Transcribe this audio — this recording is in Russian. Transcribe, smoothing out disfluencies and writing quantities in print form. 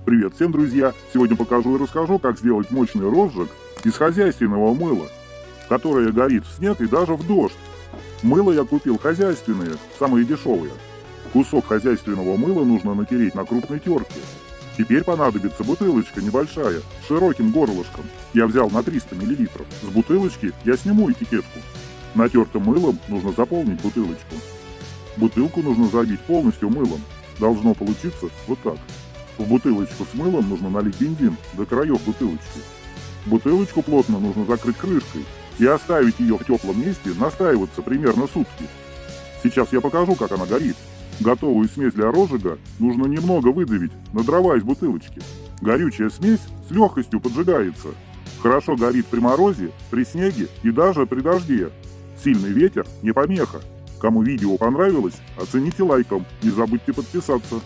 Привет всем, друзья! Сегодня покажу и расскажу, как сделать мощный розжиг из хозяйственного мыла, которое горит в снег и даже в дождь. Мыло я купил хозяйственное, самые дешевые. Кусок хозяйственного мыла нужно натереть на крупной терке. Теперь понадобится бутылочка небольшая, с широким горлышком. Я взял на 300 мл. С бутылочки я сниму этикетку. Натертым мылом нужно заполнить бутылочку. Бутылку нужно забить полностью мылом. Должно получиться вот так. В бутылочку с мылом нужно налить бензин до краев бутылочки. Бутылочку плотно нужно закрыть крышкой и оставить ее в теплом месте настаиваться примерно сутки. Сейчас я покажу, как она горит. Готовую смесь для розжига нужно немного выдавить на дрова из бутылочки. Горючая смесь с легкостью поджигается. Хорошо горит при морозе, при снеге и даже при дожде. Сильный ветер не помеха. Кому видео понравилось, оцените лайком, не забудьте подписаться.